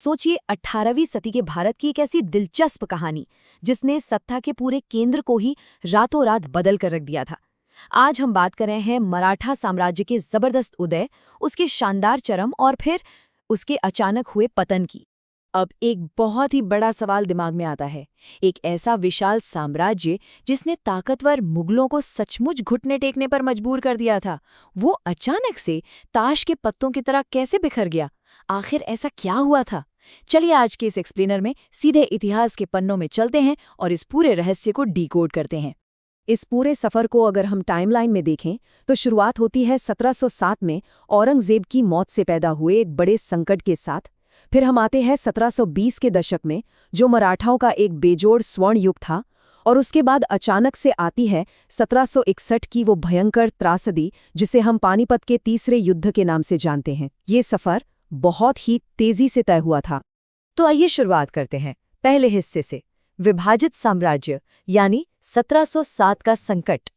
सोचिए 18वीं सदी के भारत की एक ऐसी दिलचस्प कहानी जिसने सत्ता के पूरे केंद्र को ही रातों रात बदल कर रख दिया था। आज हम बात कर रहे हैं मराठा साम्राज्य के जबरदस्त उदय, उसके शानदार चरम और फिर उसके अचानक हुए पतन की। अब एक बहुत ही बड़ा सवाल दिमाग में आता है। एक ऐसा विशाल साम्राज्य जिसने ताकतवर मुगलों को सचमुच घुटने टेकने पर मजबूर कर दिया था, वो अचानक से ताश के पत्तों की तरह कैसे बिखर गया? आखिर ऐसा क्या हुआ था? चलिए आज के इस एक्सप्लेनर में सीधे इतिहास के पन्नों में चलते हैं और इस पूरे रहस्य को डिकोड करते हैं। इस पूरे सफर को अगर हम टाइमलाइन में देखें तो शुरुआत होती है 1707 में औरंगजेब की मौत से पैदा हुए एक बड़े संकट के साथ। फिर हम आते हैं 1720 के दशक में, जो मराठाओं का एक बेजोड़ स्वर्ण युग था। और उसके बाद अचानक से आती है 1761 की वो भयंकर त्रासदी जिसे हम पानीपत के तीसरे युद्ध के नाम से जानते हैं। ये सफर बहुत ही तेजी से तय हुआ था। तो आइए शुरुआत करते हैं पहले हिस्से से, विभाजित साम्राज्य यानी 1707 का संकट।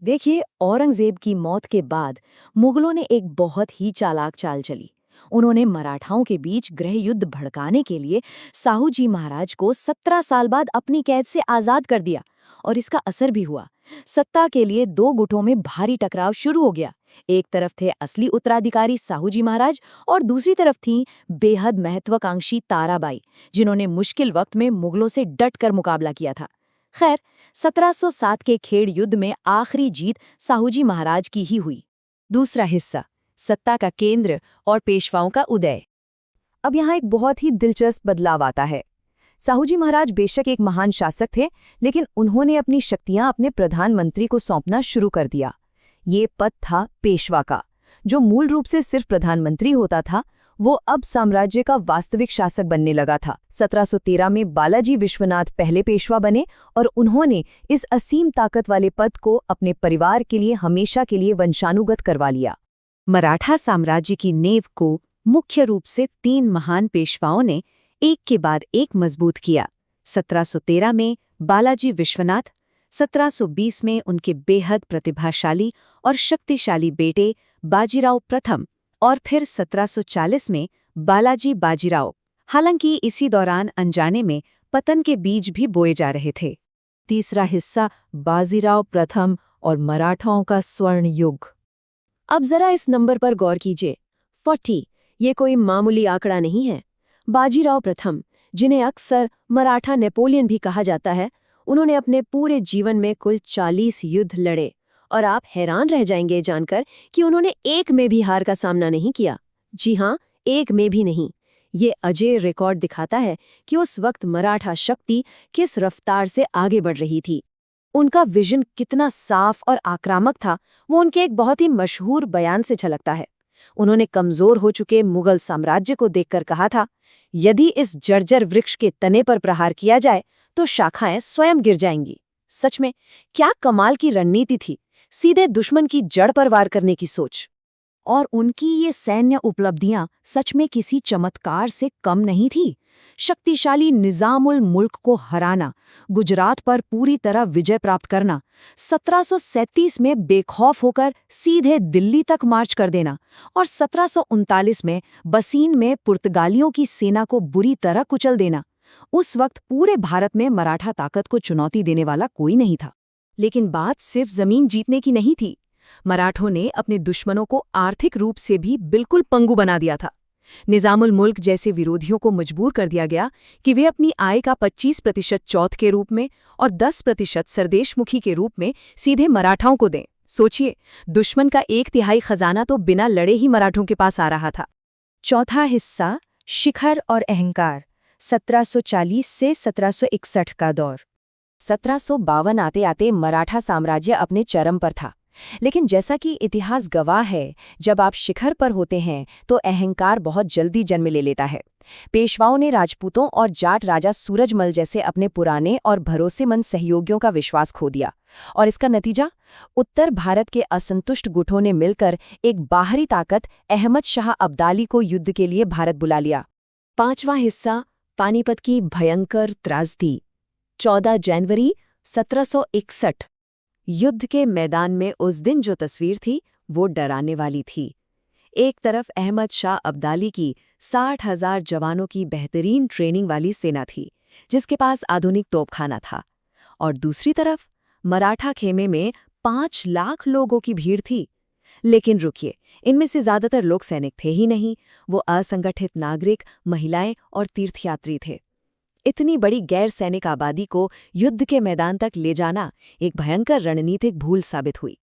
देखिए, औरंगजेब की मौत के बाद मुगलों ने एक बहुत ही चालाक चाल चली। उन्होंने मराठाओं के बीच गृह युद्ध भड़काने के लिए साहू जी महाराज को 17 साल बाद अपनी कैद से आजाद कर दिया। और इसका असर भी हुआ। सत्ता के लिए दो गुटों में भारी टकराव शुरू हो गया। एक तरफ थे असली उत्तराधिकारी साहू जी महाराज और दूसरी तरफ थी बेहद महत्वाकांक्षी ताराबाई, जिन्होंने मुश्किल वक्त में मुगलों से डटकर मुकाबला किया था। खैर, 1707 के खेड़ युद्ध में आखिरी जीत साहू जी महाराज की ही हुई। दूसरा हिस्सा, सत्ता का केंद्र और पेशवाओं का उदय। अब यहाँ एक बहुत ही दिलचस्प बदलाव आता है। साहू जी महाराज बेशक एक महान शासक थे, लेकिन उन्होंने अपनी शक्तियां अपने प्रधानमंत्री को सौंपना शुरू कर दिया। ये पद था पेशवा का, जो मूल रूप से सिर्फ प्रधानमंत्री होता था। वो अब साम्राज्य का वास्तविक शासक बनने लगा था। 1713 में बालाजी विश्वनाथ पहले पेशवा बने और उन्होंने इस असीम ताकत वाले पद को अपने परिवार के लिए हमेशा के लिए वंशानुगत करवा लिया। मराठा साम्राज्य की नींव को मुख्य रूप से 3 महान पेशवाओं ने एक के बाद एक मजबूत किया। 1713 में बालाजी विश्वनाथ, 1720 में उनके बेहद प्रतिभाशाली और शक्तिशाली बेटे बाजीराव प्रथम और फिर 1740 में बालाजी बाजीराव। हालांकि इसी दौरान अनजाने में पतन के बीज भी बोए जा रहे थे। तीसरा हिस्सा, बाजीराव प्रथम और मराठाओं का स्वर्ण युग। अब जरा इस नंबर पर गौर कीजिए, 40। ये कोई मामूली आंकड़ा नहीं है। बाजीराव प्रथम, जिन्हें अक्सर मराठा नेपोलियन भी कहा जाता है, उन्होंने अपने पूरे जीवन में कुल 40 युद्ध लड़े। और आप हैरान रह जाएंगे जानकर कि उन्होंने एक में भी हार का सामना नहीं किया। जी हाँ, एक में भी नहीं। ये अजेय रिकॉर्ड दिखाता है कि उस वक्त मराठा शक्ति किस रफ्तार से आगे बढ़ रही थी। उनका विजन कितना साफ और आक्रामक था, वो उनके एक बहुत ही मशहूर बयान से झलकता है। उन्होंने कमजोर हो चुके मुगल साम्राज्य को देखकर कहा था, यदि इस जर्जर वृक्ष के तने पर प्रहार किया जाए तो शाखाएं स्वयं गिर जाएंगी। सच में क्या कमाल की रणनीति थी, सीधे दुश्मन की जड़ पर वार करने की सोच। और उनकी ये सैन्य उपलब्धियां सच में किसी चमत्कार से कम नहीं थी। शक्तिशाली निजामुल मुल्क को हराना, गुजरात पर पूरी तरह विजय प्राप्त करना, 1737 में बेखौफ होकर सीधे दिल्ली तक मार्च कर देना और 1739 में बसीन में पुर्तगालियों की सेना को बुरी तरह कुचल देना। उस वक्त पूरे भारत में मराठा ताकत को चुनौती देने वाला कोई नहीं था। लेकिन बात सिर्फ जमीन जीतने की नहीं थी। मराठों ने अपने दुश्मनों को आर्थिक रूप से भी बिल्कुल पंगु बना दिया था। निजामुल मुल्क जैसे विरोधियों को मजबूर कर दिया गया कि वे अपनी आय का 25% चौथ के रूप में और 10% सरदेशमुखी के रूप में सीधे मराठाओं को दें। सोचिए, दुश्मन का 1/3 खजाना तो बिना लड़े ही मराठों के पास आ रहा था। चौथा हिस्सा, शिखर और अहंकार, 1740 से 1761 का दौर। 1752 आते आते मराठा साम्राज्य अपने चरम पर था। लेकिन जैसा कि इतिहास गवाह है, जब आप शिखर पर होते हैं तो अहंकार बहुत जल्दी जन्म ले लेता है। पेशवाओं ने राजपूतों और जाट राजा सूरजमल जैसे अपने पुराने और भरोसेमंद सहयोगियों का विश्वास खो दिया। और इसका नतीजा, उत्तर भारत के असंतुष्ट गुटों ने मिलकर एक बाहरी ताकत अहमद शाह अब्दाली को युद्ध के लिए भारत बुला लिया। पांचवां हिस्सा, पानीपत की भयंकर त्रासदी, 14 जनवरी 1761। युद्ध के मैदान में उस दिन जो तस्वीर थी वो डराने वाली थी। एक तरफ अहमद शाह अब्दाली की 60,000 जवानों की बेहतरीन ट्रेनिंग वाली सेना थी, जिसके पास आधुनिक तोपखाना था, और दूसरी तरफ मराठा खेमे में 5 लाख लोगों की भीड़ थी। लेकिन रुकिए, इनमें से ज्यादातर लोग सैनिक थे ही नहीं, वो असंगठित नागरिक, महिलाएं और तीर्थयात्री थे। इतनी बड़ी गैर सैनिक आबादी को युद्ध के मैदान तक ले जाना एक भयंकर रणनीतिक भूल साबित हुई।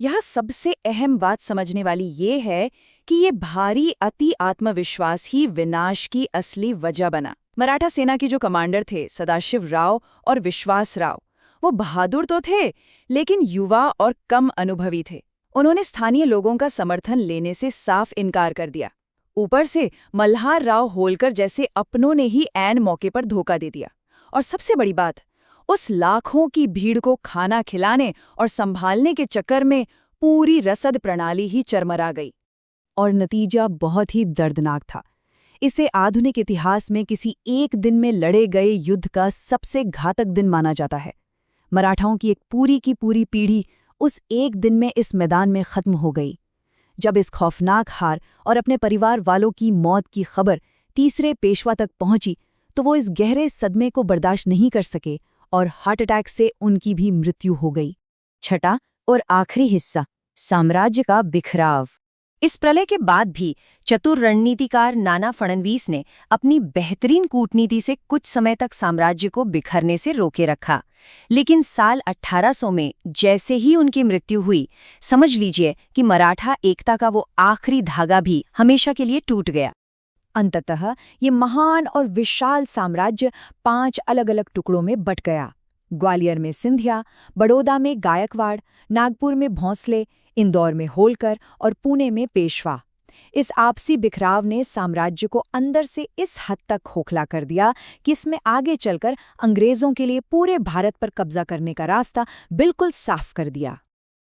यह सबसे अहम बात समझने वाली ये है कि ये भारी अति आत्मविश्वास ही विनाश की असली वजह बना। मराठा सेना के जो कमांडर थे, सदाशिव राव और विश्वास राव, वो बहादुर तो थे, लेकिन युवा और कम अनुभवी थे। उन्होंने स्थानीय लोगों का समर्थन लेने से साफ इनकार कर दिया। ऊपर से मल्हार राव होलकर जैसे अपनों ने ही ऐन मौके पर धोखा दे दिया। और सबसे बड़ी बात, उस लाखों की भीड़ को खाना खिलाने और संभालने के चक्कर में पूरी रसद प्रणाली ही चरमरा गई। और नतीजा बहुत ही दर्दनाक था। इसे आधुनिक इतिहास में किसी एक दिन में लड़े गए युद्ध का सबसे घातक दिन माना जाता है। मराठाओं की एक पूरी की पूरी पीढ़ी उस एक दिन में इस मैदान में खत्म हो गई। जब इस खौफनाक हार और अपने परिवार वालों की मौत की खबर तीसरे पेशवा तक पहुंची, तो वो इस गहरे सदमे को बर्दाश्त नहीं कर सके और हार्ट अटैक से उनकी भी मृत्यु हो गई। छठा और आखिरी हिस्सा, साम्राज्य का बिखराव। इस प्रलय के बाद भी चतुर रणनीतिकार नाना फडणवीस ने अपनी बेहतरीन कूटनीति से कुछ समय तक साम्राज्य को बिखरने से रोके रखा। लेकिन साल 1800 में जैसे ही उनकी मृत्यु हुई, समझ लीजिए कि मराठा एकता का वो आखिरी धागा भी हमेशा के लिए टूट गया। अंततः ये महान और विशाल साम्राज्य 5 अलग-अलग टुकड़ों में बट गया। ग्वालियर में सिंधिया, बड़ौदा में गायकवाड़, नागपुर में भोंसले, इंदौर में होलकर और पुणे में पेशवा। इस आपसी बिखराव ने साम्राज्य को अंदर से इस हद तक खोखला कर दिया कि इसमें आगे चलकर अंग्रेजों के लिए पूरे भारत पर कब्जा करने का रास्ता बिल्कुल साफ कर दिया।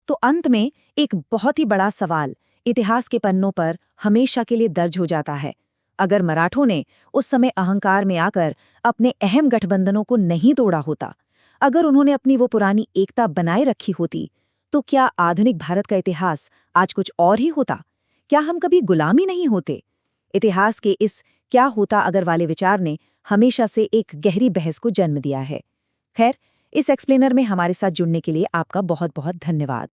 तो अंत में एक बहुत ही बड़ा सवाल इतिहास के पन्नों पर हमेशा के लिए दर्ज हो जाता है। अगर मराठों ने उस समय अहंकार में आकर अपने अहम गठबंधनों को नहीं तोड़ा होता, अगर उन्होंने अपनी वो पुरानी एकता बनाए रखी होती, तो क्या आधुनिक भारत का इतिहास आज कुछ और ही होता? क्या हम कभी गुलामी नहीं होते? इतिहास के इस क्या होता अगर वाले विचार ने हमेशा से एक गहरी बहस को जन्म दिया है। खैर, इस एक्सप्लेनर में हमारे साथ जुड़ने के लिए आपका बहुत बहुत धन्यवाद।